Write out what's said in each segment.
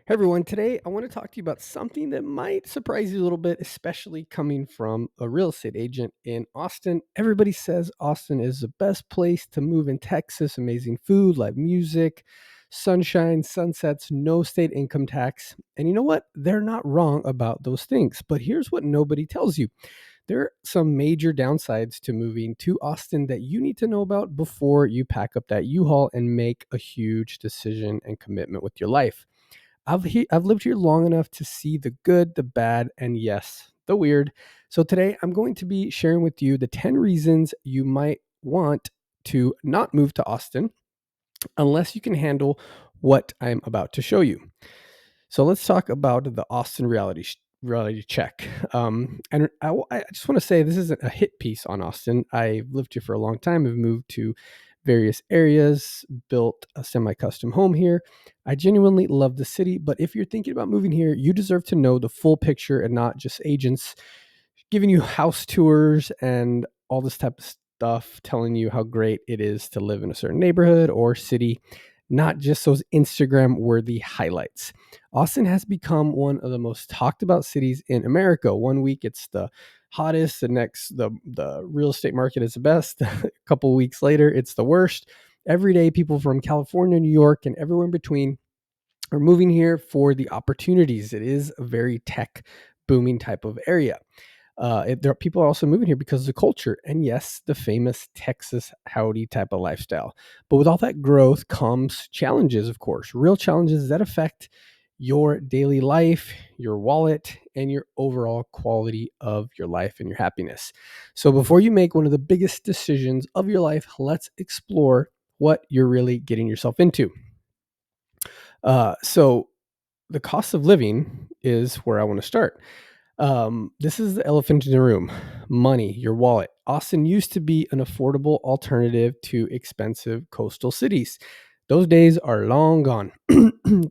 Hey everyone, today I want to talk to you about something that might surprise you a little bit, especially coming from a real estate agent in Austin. Everybody says Austin is the best place to move in Texas. Amazing food, live music, sunshine, sunsets, no state income tax. And you know what? They're not wrong about those things. But here's what nobody tells you. There are some major downsides to moving to Austin that you need to know about before you pack up that U-Haul and make a huge decision and commitment with your life. I've lived here long enough to see the good, the bad, and yes, the weird. So today I'm going to be sharing with you the 10 reasons you might want to not move to Austin unless you can handle what I'm about to show you. So let's talk about the Austin reality check. I just want to say this isn't a hit piece on Austin. I've lived here for a long time. I've moved to various areas, built a semi-custom home here. I genuinely love the city, but if you're thinking about moving here, you deserve to know the full picture and not just agents giving you house tours and all this type of stuff, telling you how great it is to live in a certain neighborhood or city, not just those Instagram worthy highlights. Austin has become one of the most talked about cities in America. One week it's the hottest, the next the real estate market is the best. A couple weeks later it's the worst. Every day people from California, New York, and everywhere in between are moving here for the opportunities. It is a very tech booming type of area. There are people are also moving here because of the culture and yes, the famous Texas howdy type of lifestyle. But with all that growth comes challenges, of course, real challenges that affect your daily life, your wallet, and your overall quality of your life and your happiness. So before you make one of the biggest decisions of your life, let's explore what you're really getting yourself into. So the cost of living is where I want to start. This is the elephant in the room: money, your wallet. Austin used to be an affordable alternative to expensive coastal cities. Those days are long gone.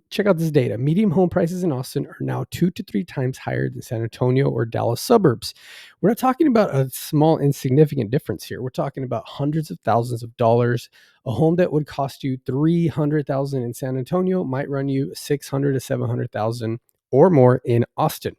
Check out this data. Median home prices in Austin are now 2 to 3 times higher than San Antonio or Dallas suburbs. We're not talking about a small, insignificant difference here. We're talking about hundreds of thousands of dollars. A home that would cost you 300,000 in San Antonio might run you 600 to 700,000 or more in Austin.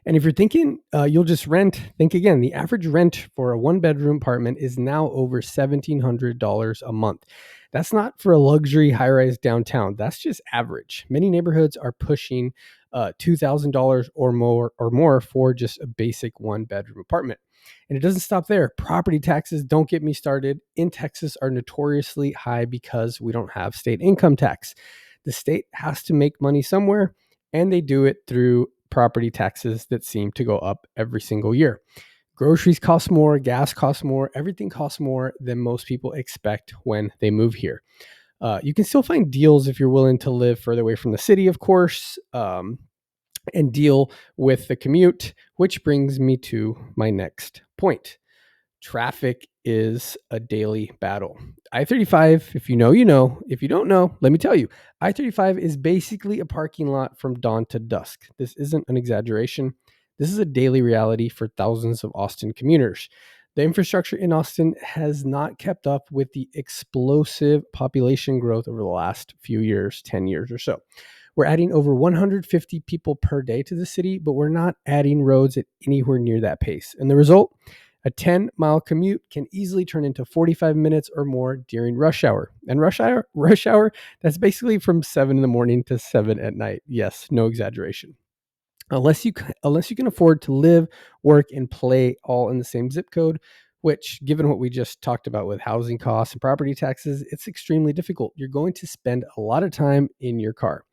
And if you're thinking you'll just rent, think again. The average rent for a one-bedroom apartment is now over $1,700 a month. That's not for a luxury high-rise downtown. That's just average. Many neighborhoods are pushing $2,000 or more for just a basic one-bedroom apartment. And it doesn't stop there. Property taxes, don't get me started, in Texas are notoriously high because we don't have state income tax. The state has to make money somewhere, and they do it through property taxes that seem to go up every single year. Groceries cost more, gas costs more, everything costs more than most people expect when they move here. You can still find deals if you're willing to live further away from the city, of course, and deal with the commute, which brings me to my next point. Traffic is a daily battle. I 35, if you know, you know. If you don't know, let me tell you. I 35 is basically a parking lot from dawn to dusk. This isn't an exaggeration. This is a daily reality for thousands of Austin commuters. The infrastructure in Austin has not kept up with the explosive population growth over the last few years, 10 years or so. We're adding over 150 people per day to the city, but we're not adding roads at anywhere near that pace. And the result? A 10-mile commute can easily turn into 45 minutes or more during rush hour. And rush hour, that's basically from 7 in the morning to 7 at night. Yes, no exaggeration. Unless you can afford to live, work, and play all in the same zip code, which, given what we just talked about with housing costs and property taxes, it's extremely difficult. You're going to spend a lot of time in your car.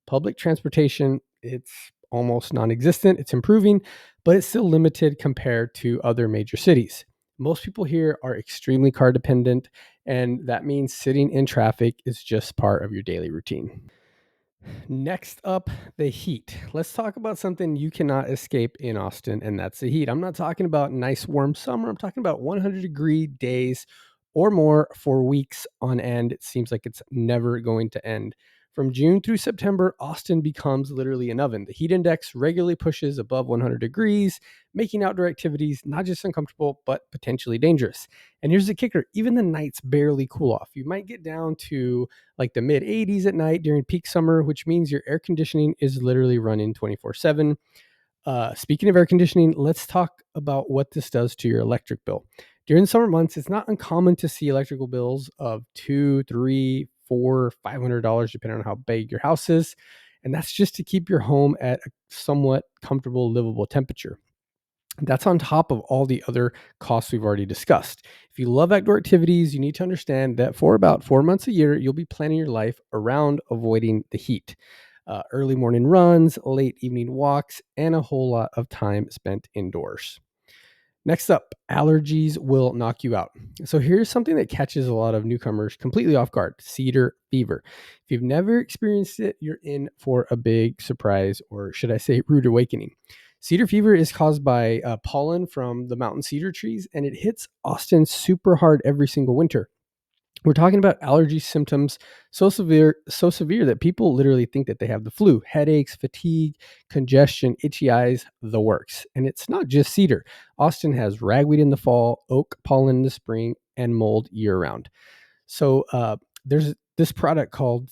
Public transportation, it's almost non-existent. It's improving, but it's still limited compared to other major cities. Most people here are extremely car dependent, and that means sitting in traffic is just part of your daily routine. Next up, the heat. Let's talk about something you cannot escape in Austin, and that's the heat. I'm not talking about nice warm summer. I'm talking about 100-degree days or more for weeks on end. It seems like it's never going to end. From June through September, Austin becomes literally an oven. The heat index regularly pushes above 100 degrees, making outdoor activities not just uncomfortable, but potentially dangerous. And here's the kicker, even the nights barely cool off. You might get down to like the mid 80s at night during peak summer, which means your air conditioning is literally running 24/7. Speaking of air conditioning, let's talk about what this does to your electric bill. During the summer months, it's not uncommon to see electrical bills of two, three, four, $500, depending on how big your house is. And that's just to keep your home at a somewhat comfortable, livable temperature. That's on top of all the other costs we've already discussed. If you love outdoor activities, you need to understand that for about 4 months a year, you'll be planning your life around avoiding the heat. Early morning runs, late evening walks, and a whole lot of time spent indoors. Next up, allergies will knock you out. So here's something that catches a lot of newcomers completely off guard: cedar fever. If you've never experienced it, you're in for a big surprise, or should I say, rude awakening. Cedar fever is caused by pollen from the mountain cedar trees, and it hits Austin super hard every single winter. We're talking about allergy symptoms so severe that people literally think that they have the flu. Headaches, fatigue, congestion, itchy eyes, the works. And it's not just cedar. Austin has ragweed in the fall, oak pollen in the spring, and mold year round. So there's this product called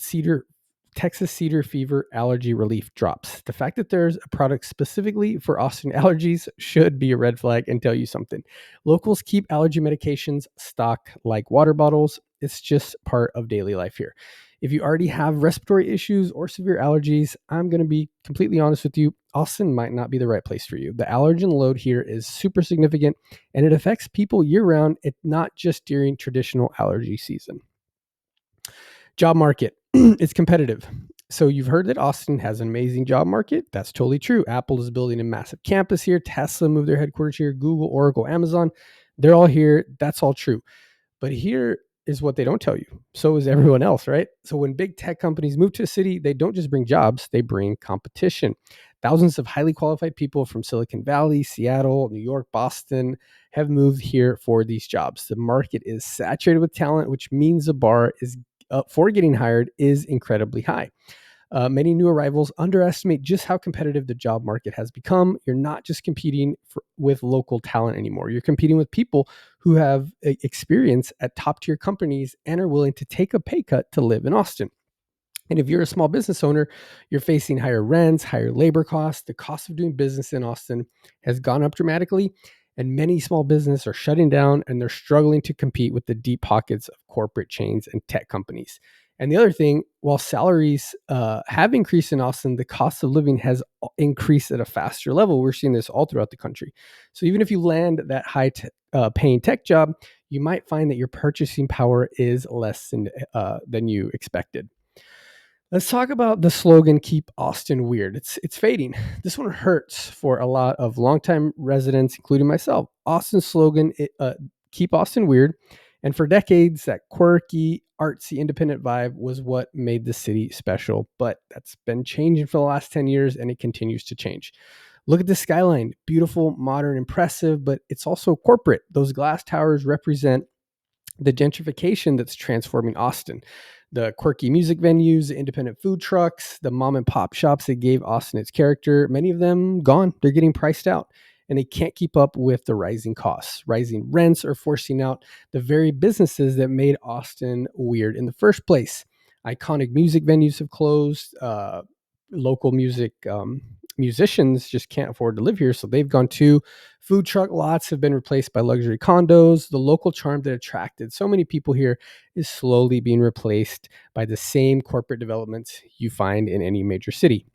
Texas Cedar Fever Allergy Relief Drops. The fact that there's a product specifically for Austin allergies should be a red flag and tell you something. Locals keep allergy medications stocked like water bottles. It's just part of daily life here. If you already have respiratory issues or severe allergies, I'm going to be completely honest with you, Austin might not be the right place for you. The allergen load here is super significant, and it affects people year round, not just during traditional allergy season. Job market. It's competitive. So you've heard that Austin has an amazing job market. That's totally true. Apple is building a massive campus here. Tesla moved their headquarters here. Google, Oracle, Amazon, they're all here. That's all true. But here is what they don't tell you. So is everyone else, right? So when big tech companies move to a city, they don't just bring jobs, they bring competition. Thousands of highly qualified people from Silicon Valley, Seattle, New York, Boston have moved here for these jobs. The market is saturated with talent, which means the bar is for getting hired is incredibly high. Many new arrivals underestimate just how competitive the job market has become. You're not just competing with local talent anymore. You're competing with people who have experience at top tier companies and are willing to take a pay cut to live in Austin. And if you're a small business owner, you're facing higher rents, higher labor costs. The cost of doing business in Austin has gone up dramatically, and many small businesses are shutting down and they're struggling to compete with the deep pockets of corporate chains and tech companies. And the other thing, while salaries have increased in Austin, the cost of living has increased at a faster level. We're seeing this all throughout the country. So even if you land that high paying tech job, you might find that your purchasing power is less than you expected. Let's talk about the slogan "Keep Austin Weird." It's fading. This one hurts for a lot of longtime residents, including myself. Austin's slogan, "Keep Austin Weird," and for decades, that quirky, artsy, independent vibe was what made the city special. But that's been changing for the last 10 years, and it continues to change. Look at the skyline, beautiful, modern, impressive, but it's also corporate. Those glass towers represent the gentrification that's transforming Austin. The quirky music venues, the independent food trucks, the mom and pop shops that gave Austin its character, many of them gone. They're getting priced out and they can't keep up with the rising costs. Rising rents are forcing out the very businesses that made Austin weird in the first place. Iconic music venues have closed. Local musicians just can't afford to live here, so they've gone too. Food truck lots have been replaced by luxury condos. The local charm that attracted so many people here is slowly being replaced by the same corporate developments you find in any major city.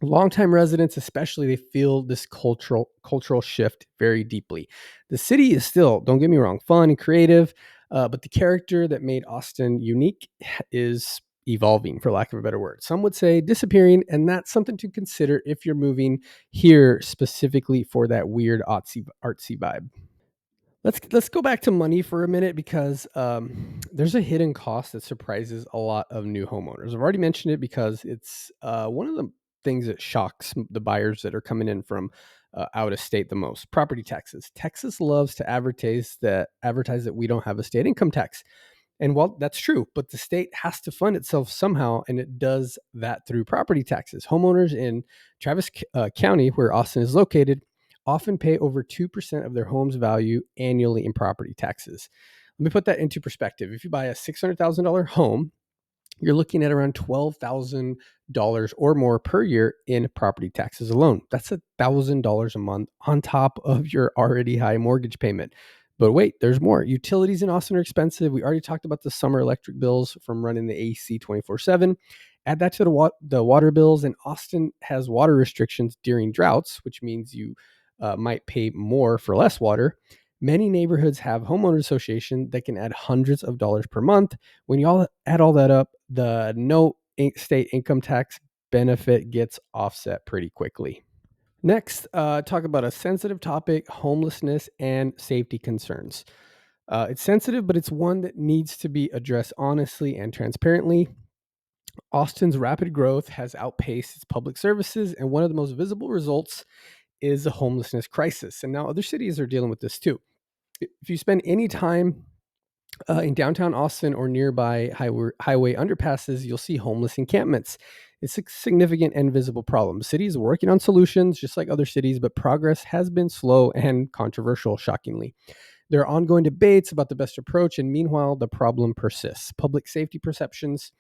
Longtime residents, especially, they feel this cultural shift very deeply. The city is still, don't get me wrong, fun and creative, but the character that made Austin unique is evolving, for lack of a better word. Some would say disappearing, and that's something to consider if you're moving here specifically for that weird artsy vibe. Let's go back to money for a minute because there's a hidden cost that surprises a lot of new homeowners. I've already mentioned it because it's one of the things that shocks the buyers that are coming in from out of state the most. Property taxes. Texas loves to advertise that we don't have a state income tax. And while that's true, but the state has to fund itself somehow, and it does that through property taxes. Homeowners in Travis County, where Austin is located, often pay over 2% of their home's value annually in property taxes. Let me put that into perspective. If you buy a $600,000 home, you're looking at around $12,000 or more per year in property taxes alone. That's $1,000 a month on top of your already high mortgage payment. But wait, there's more. Utilities in Austin are expensive. We already talked about the summer electric bills from running the AC 24/7. Add that to the water bills, and Austin has water restrictions during droughts, which means you might pay more for less water. Many neighborhoods have homeowner association that can add hundreds of dollars per month. When you all add all that up, the no state income tax benefit gets offset pretty quickly. Next, talk about a sensitive topic: homelessness and safety concerns. It's sensitive, but it's one that needs to be addressed honestly and transparently. Austin's rapid growth has outpaced its public services, and one of the most visible results is the homelessness crisis. And now other cities are dealing with this too. If you spend any time in downtown Austin or nearby highway underpasses, you'll see homeless encampments. It's a significant and visible problem. The city is working on solutions just like other cities, but progress has been slow and controversial, shockingly. There are ongoing debates about the best approach, and meanwhile, the problem persists. Public safety perceptions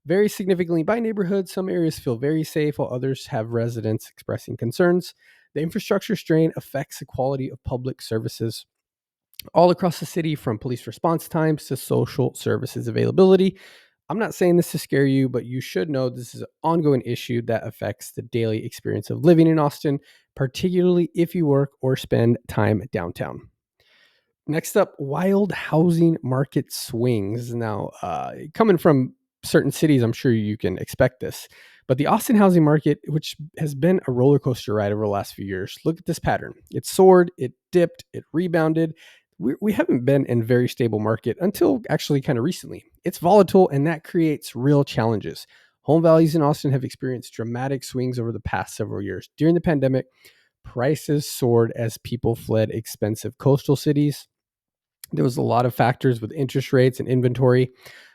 vary significantly by neighborhood. Some areas feel very safe, while others have residents expressing concerns. The infrastructure strain affects the quality of public services all across the city, from police response times to social services availability. I'm not saying this to scare you, but you should know this is an ongoing issue that affects the daily experience of living in Austin, particularly if you work or spend time downtown. Next up, wild housing market swings. Now, coming from certain cities, I'm sure you can expect this. But the Austin housing market, which has been a roller coaster ride over the last few years, look at this pattern. It soared, it dipped, it rebounded. We haven't been in very stable market until actually kind of recently. It's volatile, and that creates real challenges. Home values in Austin have experienced dramatic swings over the past several years. During the pandemic, prices soared as people fled expensive coastal cities. There was a lot of factors with interest rates and inventory,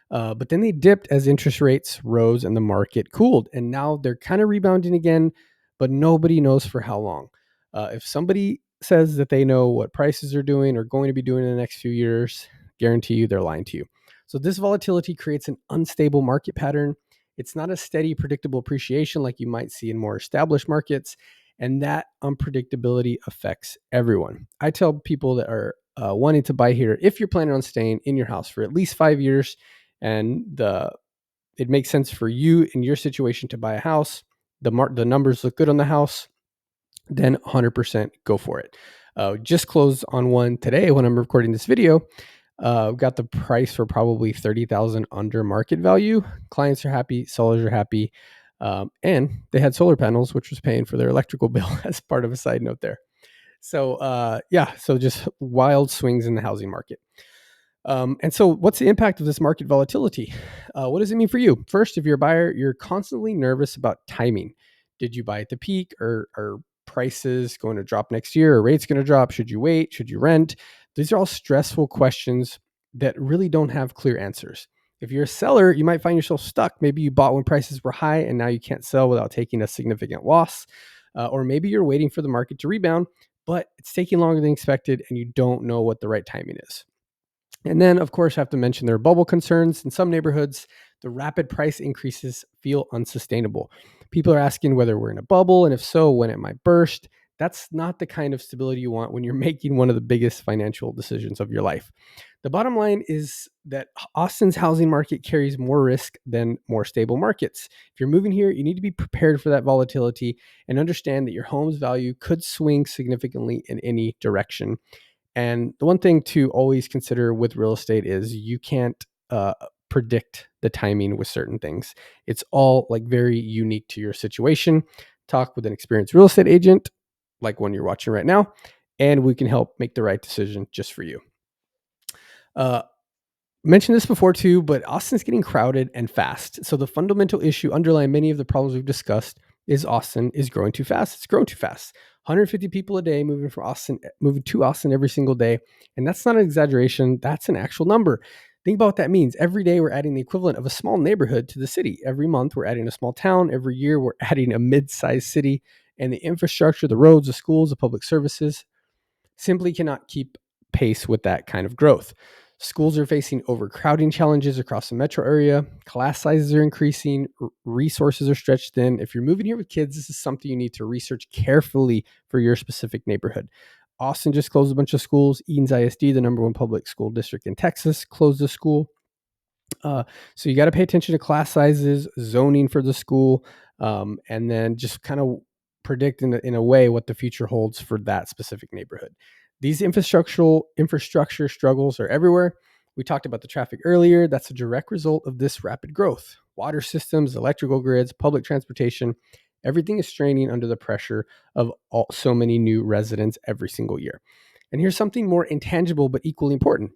but then they dipped as interest rates rose and the market cooled. And now they're kind of rebounding again, but nobody knows for how long. If somebody says that they know what prices are doing or going to be doing in the next few years, guarantee you they're lying to you. So this volatility creates an unstable market pattern. It's not a steady, predictable appreciation like you might see in more established markets. And that unpredictability affects everyone. I tell people that are wanting to buy here, if you're planning on staying in your house for at least 5 years, and it makes sense for you in your situation to buy a house, the numbers look good on the house, then 100% go for it. Just closed on one today when I'm recording this video. Got the price for probably $30,000 under market value. Clients are happy, sellers are happy, and they had solar panels, which was paying for their electrical bill as part of a side note there. So so just wild swings in the housing market. And so what's the impact of this market volatility? What does it mean for you? First, if you're a buyer, you're constantly nervous about timing. Did you buy at the peak? Or are prices going to drop next year? Are rates going to drop? Should you wait? Should you rent? These are all stressful questions that really don't have clear answers. If you're a seller, you might find yourself stuck. Maybe you bought when prices were high and now you can't sell without taking a significant loss. Or maybe you're waiting for the market to rebound, but it's taking longer than expected and you don't know what the right timing is. And then, of course, I have to mention there are bubble concerns. In some neighborhoods, the rapid price increases feel unsustainable. People are asking whether we're in a bubble, and if so, when it might burst. That's not the kind of stability you want when you're making one of the biggest financial decisions of your life. The bottom line is that Austin's housing market carries more risk than more stable markets. If you're moving here, you need to be prepared for that volatility and understand that your home's value could swing significantly in any direction. And the one thing to always consider with real estate is you can't predict the timing with certain things. It's all like very unique to your situation. Talk with an experienced real estate agent, like one you're watching right now, and we can help make the right decision just for you. Uh, Mentioned this before too, but Austin's getting crowded and fast. So the fundamental issue underlying many of the problems we've discussed is Austin is growing too fast. It's growing too fast. 150 people a day moving to Austin every single day. And that's not an exaggeration. That's an actual number. Think about what that means. Every day we're adding the equivalent of a small neighborhood to the city. Every month we're adding a small town. Every year we're adding a mid-sized city. And the infrastructure, the roads, the schools, the public services simply cannot keep pace with that kind of growth. Schools are facing overcrowding challenges across the metro area. Class sizes are increasing. Resources are stretched thin. If you're moving here with kids, this is something you need to research carefully for your specific neighborhood. Austin just closed a bunch of schools. Eaton's ISD, the number one public school district in Texas, closed a school. So you got to pay attention to class sizes, zoning for the school, and then just kind of predict in a way what the future holds for that specific neighborhood. These infrastructure struggles are everywhere. We talked about the traffic earlier. That's a direct result of this rapid growth. Water systems, electrical grids, public transportation, everything is straining under the pressure of so many new residents every single year. And here's something more intangible but equally important.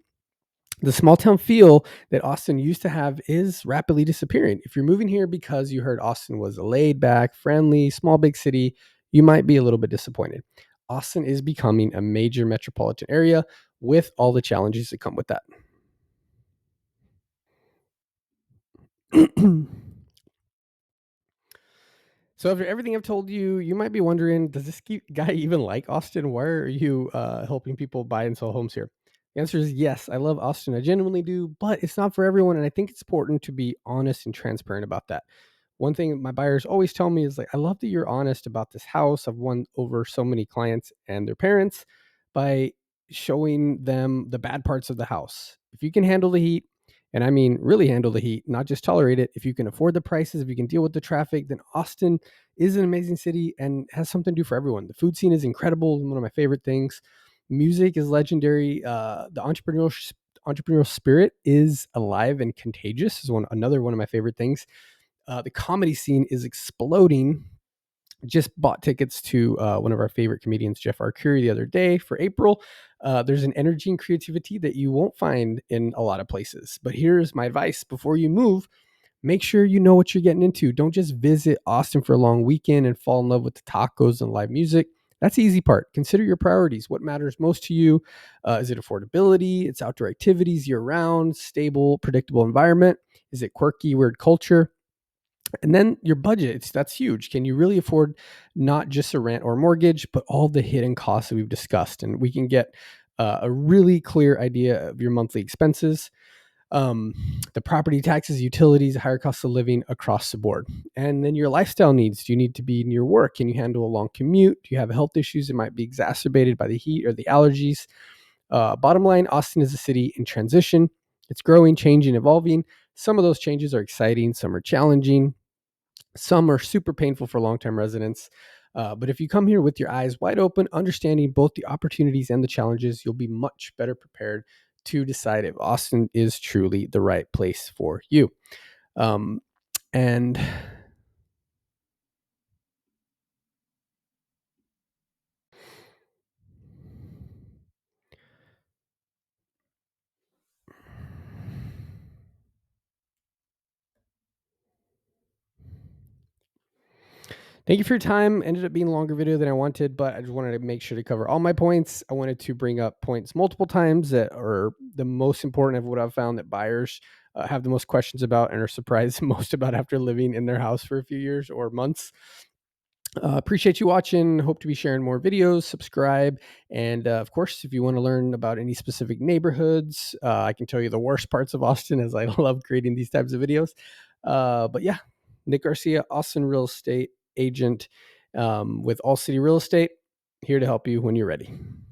The small town feel that Austin used to have is rapidly disappearing. If you're moving here because you heard Austin was a laid back, friendly, small, big city, you might be a little bit disappointed. Austin is becoming a major metropolitan area with all the challenges that come with that. So after everything I've told you, you might be wondering, does this guy even like Austin? Why are you helping people buy and sell homes here? The answer is yes. I love Austin. I genuinely do, but it's not for everyone. And I think it's important to be honest and transparent about that. One thing my buyers always tell me is like, I love that you're honest about this house. I've won over so many clients and their parents by showing them the bad parts of the house. If you can handle the heat, and I mean really handle the heat, not just tolerate it, if you can afford the prices, if you can deal with the traffic, then Austin is an amazing city and has something to do for everyone. The food scene is incredible, one of my favorite things. Music is legendary. The entrepreneurial spirit is alive and contagious. Is another one of my favorite things. The comedy scene is exploding. Just bought tickets to one of our favorite comedians, Jeff Arcuri, the other day for April. There's an energy and creativity that you won't find in a lot of places. But here's my advice: before you move, make sure you know what you're getting into. Don't just visit Austin for a long weekend and fall in love with the tacos and live music. That's the easy part. Consider your priorities. What matters most to you? Is it affordability? It's outdoor activities year round, stable, predictable environment? Is it quirky, weird culture? And then your budget, that's huge. Can you really afford not just a rent or mortgage, but all the hidden costs that we've discussed? And we can get a really clear idea of your monthly expenses, um, the property taxes, utilities, higher cost of living across the board. And then your lifestyle needs. Do you need to be near work? Can you handle a long commute? Do you have health issues that might be exacerbated by the heat or the allergies? Bottom line, Austin is a city in transition. It's growing, changing, evolving. Some of those changes are exciting. Some are challenging. Some are super painful for long-term residents. But if you come here with your eyes wide open, understanding both the opportunities and the challenges, you'll be much better prepared to decide if Austin is truly the right place for you. And thank you for your time. Ended up being a longer video than I wanted, but I just wanted to make sure to cover all my points. I wanted to bring up points multiple times that are the most important of what I've found that buyers have the most questions about and are surprised most about after living in their house for a few years or months. Appreciate you watching. Hope to be sharing more videos. Subscribe. And of course, if you want to learn about any specific neighborhoods, I can tell you the worst parts of Austin, as I love creating these types of videos. But yeah, Nick Garcia, Austin real estate agent with All City Real Estate, here to help you when you're ready.